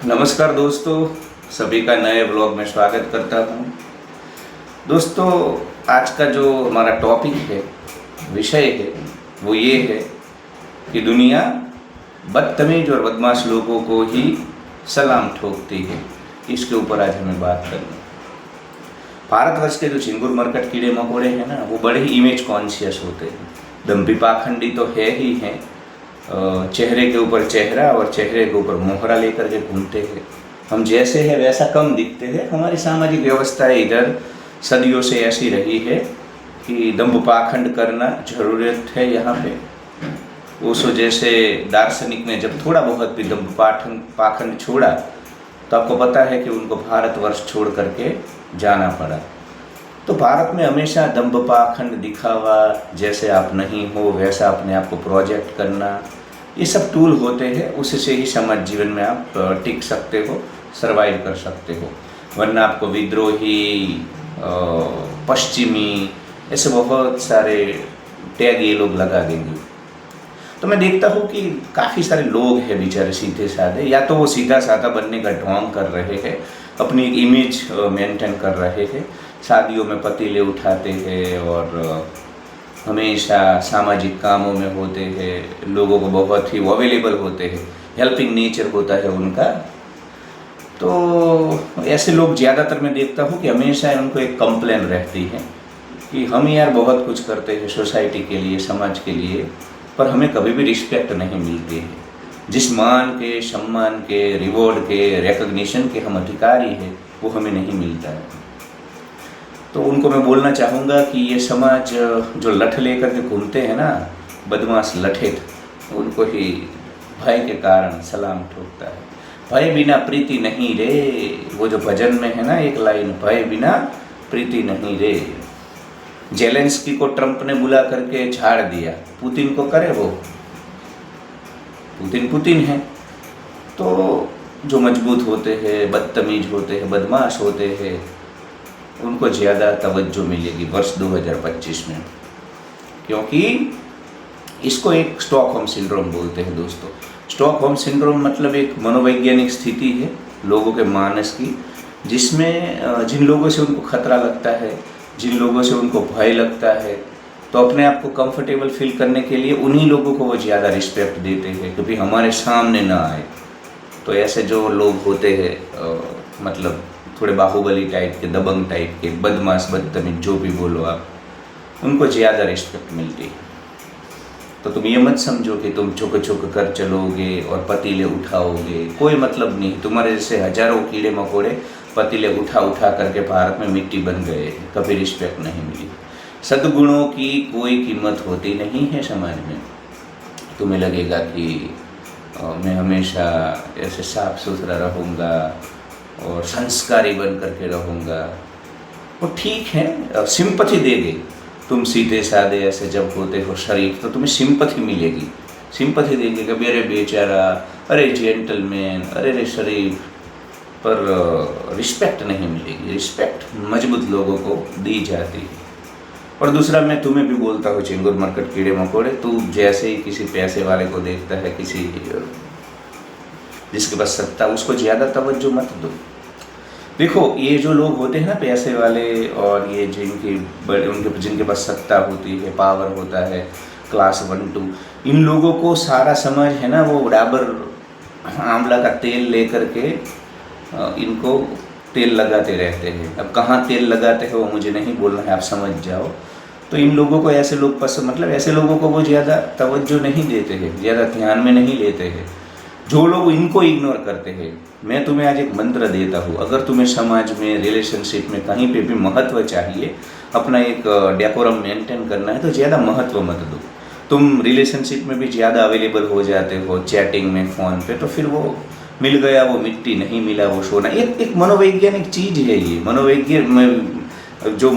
नमस्कार दोस्तों, सभी का नए ब्लॉग में स्वागत करता हूँ। दोस्तों, आज का जो हमारा टॉपिक है, विषय है, वो ये है कि दुनिया बदतमीज और बदमाश लोगों को ही सलाम ठोकती है। इसके ऊपर आज हमें बात करनी है। भारतवर्ष के जो चिंगुर मरकट कीड़े मकोड़े हैं ना, वो बड़े ही इमेज कॉन्शियस होते हैं। दम्भी पाखंडी तो है ही हैं, चेहरे के ऊपर चेहरा और चेहरे के ऊपर मोहरा लेकर के घूमते हैं। हम जैसे हैं वैसा कम दिखते हैं। हमारी सामाजिक व्यवस्था इधर सदियों से ऐसी रही है कि दम्भ पाखंड करना जरूरत है यहाँ पे। उस वजह से दार्शनिक ने जब थोड़ा बहुत भी दम्भ पाखंड छोड़ा तो आपको पता है कि उनको भारतवर्ष छोड़ करके जाना पड़ा। तो भारत में हमेशा दम्भ पाखंड दिखावा, जैसे आप नहीं हो वैसा अपने आप को प्रोजेक्ट करना, ये सब टूल होते हैं। उससे ही समाज जीवन में आप टिक सकते हो, सरवाइव कर सकते हो। वरना आपको विद्रोही, पश्चिमी, ऐसे बहुत सारे टैग ये लोग लगा देंगे। तो मैं देखता हूँ कि काफ़ी सारे लोग हैं बेचारे सीधे साधे, या तो वो सीधा साधा बनने का ढोंग कर रहे हैं, अपनी इमेज मेंटेन कर रहे हैं, शादियों में पतीले उठाते हैं और हमेशा सामाजिक कामों में होते हैं, लोगों को बहुत ही अवेलेबल होते हैं, हेल्पिंग नेचर होता है उनका। तो ऐसे लोग ज़्यादातर मैं देखता हूँ कि हमेशा उनको एक कंप्लेन रहती है कि हम यार बहुत कुछ करते हैं सोसाइटी के लिए, समाज के लिए, पर हमें कभी भी रिस्पेक्ट नहीं मिलती है। जिस मान के, सम्मान के, रिवॉर्ड के, रिकग्निशन के हम अधिकारी हैं, वो हमें नहीं मिलता है। तो उनको मैं बोलना चाहूँगा कि ये समाज जो लठ लेकर के घूमते हैं ना, बदमाश लठेत, उनको ही भय के कारण सलाम ठोकता है। भय बिना प्रीति नहीं रे, वो जो भजन में है ना एक लाइन, भय बिना प्रीति नहीं रे। जेलेंस्की को ट्रंप ने बुला करके झाड़ दिया, पुतिन को करे वो, पुतिन है। तो जो मजबूत होते हैं, बदतमीज होते हैं, बदमाश होते हैं, उनको ज़्यादा तवज्जो मिलेगी वर्ष 2025 में, क्योंकि इसको एक स्टॉकहोम सिंड्रोम बोलते हैं दोस्तों। स्टॉकहोम सिंड्रोम मतलब एक मनोवैज्ञानिक स्थिति है लोगों के मानस की, जिसमें जिन लोगों से उनको खतरा लगता है, जिन लोगों से उनको भय लगता है, तो अपने आप को कंफर्टेबल फील करने के लिए उन्हीं लोगों को वो ज़्यादा रिस्पेक्ट देते हैं, कभी हमारे सामने ना आए। तो ऐसे जो लोग होते हैं, मतलब थोड़े बाहुबली टाइप के, दबंग टाइप के, बदमाश, बदतमीज, जो भी बोलो आप, उनको ज़्यादा रिस्पेक्ट मिलती है। तो तुम ये मत समझो कि तुम चुक चुक कर चलोगे और पतीले उठाओगे, कोई मतलब नहीं। तुम्हारे जैसे हजारों कीड़े मकोड़े पतीले उठा उठा करके भारत में मिट्टी बन गए, कभी रिस्पेक्ट नहीं मिली। सद्गुणों की कोई कीमत होती नहीं है समाज में। तुम्हें लगेगा कि मैं हमेशा ऐसे साफ सुथरा रहूँगा और संस्कारी बन करके रहूँगा, वो ठीक है, सिंपथी देगी। तुम सीधे साधे ऐसे जब होते हो शरीफ, तो तुम्हें सिंपथी मिलेगी, सिंपथी देगी कि अरे बेचारा, अरे जेंटलमैन, अरे शरीफ, पर रिस्पेक्ट नहीं मिलेगी। रिस्पेक्ट मजबूत लोगों को दी जाती है। और दूसरा, मैं तुम्हें भी बोलता हूँ चिंगुर मरकट कीड़े मकोड़े, तू जैसे ही किसी पैसे वाले को देखता है, किसी जिसके पास सत्ता, उसको ज़्यादा तवज्जो मत दो। देखो, ये जो लोग होते हैं ना पैसे वाले, और ये जिनके पास सत्ता होती है, पावर होता है, क्लास 1 2, इन लोगों को सारा समाज है ना, वो डाबर आंवला का तेल लेकर के इनको तेल लगाते रहते हैं। अब कहाँ तेल लगाते हैं वो मुझे नहीं बोलना है, आप समझ जाओ। तो इन लोगों को ऐसे लोग पसंद, मतलब ऐसे लोगों को वो ज़्यादा तवज्जो नहीं देते हैं, ज़्यादा ध्यान में नहीं लेते हैं। जो लोग इनको इग्नोर करते हैं, मैं तुम्हें आज एक मंत्र देता हूँ, अगर तुम्हें समाज में, रिलेशनशिप में कहीं पे भी महत्व चाहिए, अपना एक डेकोरम मेंटेन करना है, तो ज़्यादा महत्व मत दो। तुम रिलेशनशिप में भी ज़्यादा अवेलेबल हो जाते हो, चैटिंग में, फ़ोन पे, तो फिर वो मिल गया वो मिट्टी, नहीं मिला वो सोना। एक मनोवैज्ञानिक चीज़ है ये। जो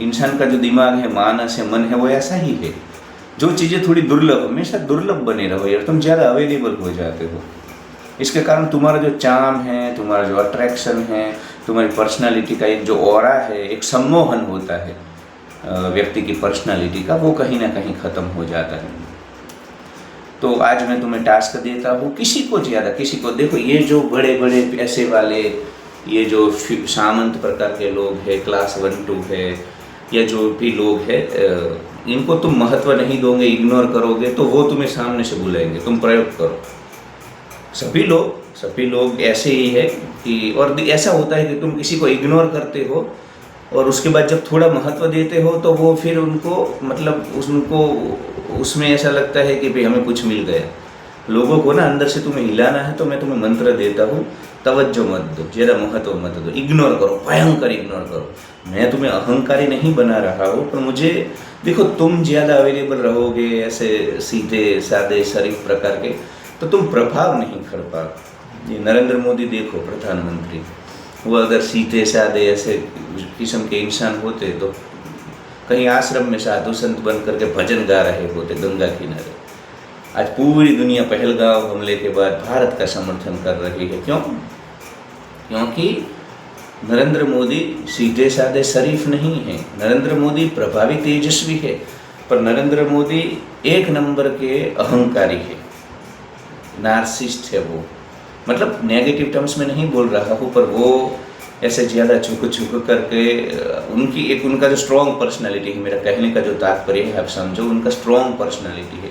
इंसान का जो दिमाग है, मानस है, मन है, वो ऐसा ही है। जो चीज़ें थोड़ी दुर्लभ, हमेशा दुर्लभ बने रहो यार, तुम ज़्यादा अवेलेबल हो जाते हो। इसके कारण तुम्हारा जो चार्म है, तुम्हारा जो अट्रैक्शन है, तुम्हारी पर्सनालिटी का एक जो ऑरा है, एक सम्मोहन होता है व्यक्ति की पर्सनालिटी का, वो कहीं ना कहीं ख़त्म हो जाता है। तो आज मैं तुम्हें टास्क देता हूँ, किसी को ज़्यादा, किसी को, देखो ये जो बड़े बड़े पैसे वाले, ये जो सामंत प्रकार के लोग हैं, क्लास 1-2 है, या जो भी लोग हैं, इनको तुम महत्व नहीं दोगे, इग्नोर करोगे, तो वो तुम्हें सामने से बुलाएंगे, तुम प्रयोग करो। सभी लोग ऐसे ही है कि, और ऐसा होता है कि तुम किसी को इग्नोर करते हो और उसके बाद जब थोड़ा महत्व देते हो तो वो फिर उनको, मतलब उनको उसमें ऐसा लगता है कि भाई हमें कुछ मिल गया। लोगों को ना अंदर से तुम्हें हिलाना है, तो मैं तुम्हें मंत्र देता हूँ, तवज्जो मत दो, ज़रा महत्व मत दो, इग्नोर करो, भयंकर इग्नोर करो। मैं तुम्हें अहंकारी नहीं बना रहा हूँ, पर मुझे देखो, तुम ज़्यादा अवेलेबल रहोगे ऐसे सीधे सादे शरीफ प्रकार के, तो तुम प्रभाव नहीं कर पाओ। ये नरेंद्र मोदी देखो, प्रधानमंत्री, वो अगर सीधे सादे ऐसे किस्म के इंसान होते तो कहीं आश्रम में साधु संत बन करके भजन गा रहे होते गंगा किनारे। आज पूरी दुनिया पहलगाम हमले के बाद भारत का समर्थन कर रही है। क्यों? क्योंकि नरेंद्र मोदी सीधे साधे शरीफ नहीं है, नरेंद्र मोदी प्रभावी तेजस्वी है, पर नरेंद्र मोदी एक नंबर के अहंकारी है, नार्सिस्ट है वो। मतलब नेगेटिव टर्म्स में नहीं बोल रहा हूँ, पर वो ऐसे ज़्यादा झुक करके, उनका जो स्ट्रॉन्ग पर्सनालिटी है, मेरा कहने का जो तात्पर्य है आप समझो, उनका स्ट्रॉन्ग पर्सनालिटी है।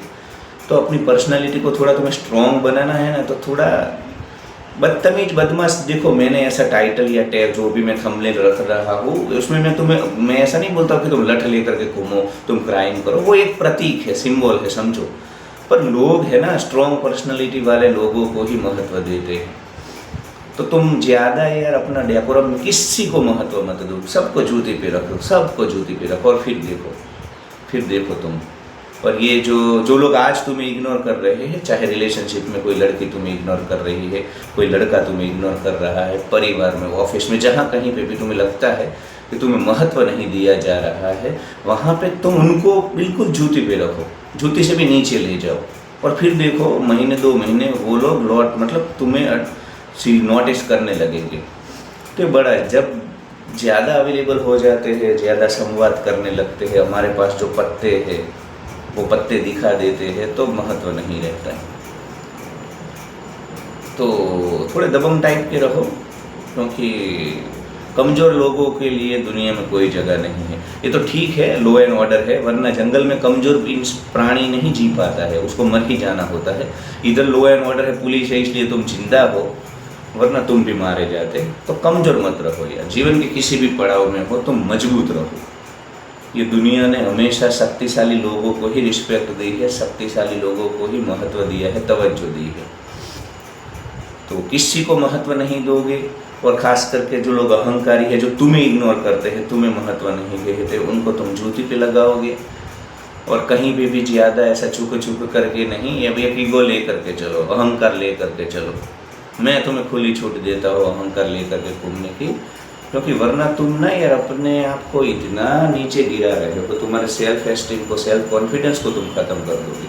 तो अपनी पर्सनालिटी को थोड़ा तुम्हें स्ट्रॉन्ग बनाना है ना, तो थोड़ा बदतमीज बदमाश, देखो मैंने ऐसा टाइटल या टैग जो भी मैं थंबनेल रख रहा हूँ, उसमें मैं ऐसा नहीं बोलता कि तुम लठ लेकर के घूमो, तुम क्राइम करो, वो एक प्रतीक है, सिंबल है, समझो। पर लोग है ना, स्ट्रॉन्ग पर्सनालिटी वाले लोगों को ही महत्व देते हैं। तो तुम ज़्यादा यार अपना डेकोरम, किसी को महत्व मत दो, सबको जूती पे रखो, सबको जूती पे रखो, और फिर देखो तुम। और ये जो लोग आज तुम्हें इग्नोर कर रहे हैं, चाहे रिलेशनशिप में कोई लड़की तुम्हें इग्नोर कर रही है, कोई लड़का तुम्हें इग्नोर कर रहा है, परिवार में, ऑफिस में, जहाँ कहीं पे भी तुम्हें लगता है कि तुम्हें महत्व नहीं दिया जा रहा है, वहाँ पे तुम उनको बिल्कुल जूती पे रखो, जूती से भी नीचे ले जाओ, और फिर देखो महीने 2 महीने वो लोग मतलब तुम्हें नोटिस करने लगेंगे। तो बड़ा, जब ज़्यादा अवेलेबल हो जाते हैं, ज़्यादा संवाद करने लगते हैं, हमारे पास जो पत्ते हैं वो पत्ते दिखा देते हैं, तो महत्व नहीं रहता है। तो थोड़े दबंग टाइप के रहो, क्योंकि कमज़ोर लोगों के लिए दुनिया में कोई जगह नहीं है। ये तो ठीक है, लॉ एंड ऑर्डर है, वरना जंगल में कमज़ोर प्राणी नहीं जी पाता है, उसको मर ही जाना होता है। इधर लॉ एंड ऑर्डर है, पुलिस है, इसलिए तुम जिंदा हो, वरना तुम भी मारे जाते। तो कमज़ोर मत रहो यार, जीवन के किसी भी पड़ाव में हो तुम मजबूत रहो। ये दुनिया ने हमेशा शक्तिशाली लोगों को ही रिस्पेक्ट दी है, शक्तिशाली लोगों को ही महत्व दिया है, तवज्जो दी है। तो किसी को महत्व नहीं दोगे, और ख़ास करके जो लोग अहंकारी है, जो तुम्हें इग्नोर करते हैं, तुम्हें महत्व नहीं देते, उनको तुम जूती पे लगाओगे। और कहीं पे भी ज़्यादा ऐसा छुक करके नहीं, अब एक ईगो ले करके चलो, अहंकार ले करके चलो। मैं तुम्हें खुली छूट देता हूँ अहंकार ले करके घूमने की, क्योंकि वरना तुम ना यार अपने आप को इतना नीचे गिरा रहे हो, तुम्हारे सेल्फ एस्टीम को, सेल्फ कॉन्फिडेंस को तुम ख़त्म कर दोगे।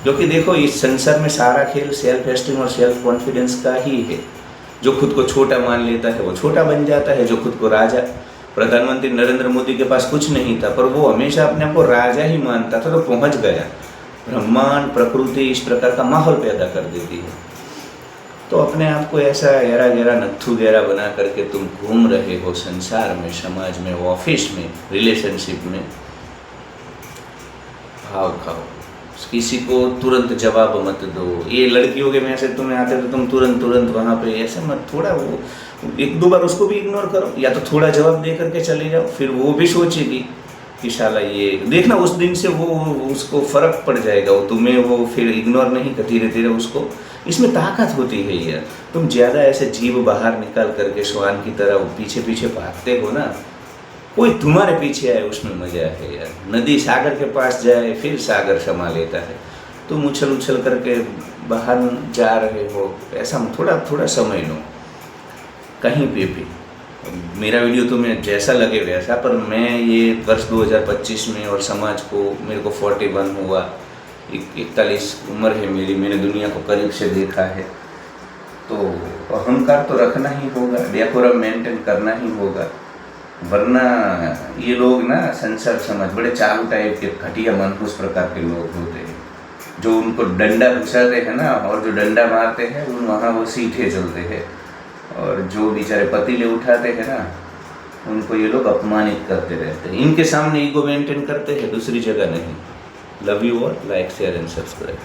क्योंकि देखो, इस संसार में सारा खेल सेल्फ एस्टीम और सेल्फ कॉन्फिडेंस का ही है। जो खुद को छोटा मान लेता है वो छोटा बन जाता है, जो खुद को राजा, प्रधानमंत्री नरेंद्र मोदी के पास कुछ नहीं था, पर वो हमेशा अपने आप को राजा ही मानता था, तो पहुंच गया। ब्रह्मांड, प्रकृति इस प्रकार का माहौल पैदा कर देती है। तो अपने आप को ऐसा गहरा गहरा नत्थु गहरा बना करके तुम घूम रहे हो संसार में, समाज में, ऑफिस में, रिलेशनशिप में, भाव खाओ, किसी को तुरंत जवाब मत दो। ये लड़कियों के मैसेज तुम्हें आते तो तुम तुरंत वहाँ पे ऐसे मत, थोड़ा वो 1-2 बार उसको भी इग्नोर करो, या तो थोड़ा जवाब दे करके चले जाओ, फिर वो भी सोचेगी कि शाला ये, देखना उस दिन से वो उसको फ़र्क पड़ जाएगा, वो तुम्हें वो फिर इग्नोर नहीं कर, धीरे धीरे उसको, इसमें ताकत होती है यार। तुम ज़्यादा ऐसे जीव बाहर निकाल करके श्वान की तरह पीछे पीछे भागते हो ना, कोई तुम्हारे पीछे आए उसमें मज़ा है यार। नदी सागर के पास जाए फिर सागर समा लेता है, तुम उछल करके बाहर जा रहे हो, ऐसा थोड़ा समय लो कहीं पे भी। मेरा वीडियो तुम्हें जैसा लगे वैसा, पर मैं ये वर्ष 2025 में, और समाज को, मेरे को 41 हुआ, 41 उम्र है मेरी, मैंने दुनिया को करीब से देखा है, तो अहंकार तो रखना ही होगा, डेकोरम मेंटेन करना ही होगा, वरना ये लोग ना संसार समाज बड़े चालू टाइप के घटिया मनहूस प्रकार के लोग होते हैं। जो उनको डंडा घुसाते हैं ना, और जो डंडा मारते हैं वहाँ वो सीधे चलते हैं, और जो बेचारे पतीले उठाते हैं ना उनको ये लोग अपमानित करते रहते हैं। इनके सामने ईगो मेंटेन करते हैं, दूसरी जगह नहीं। Love you all, like share and subscribe.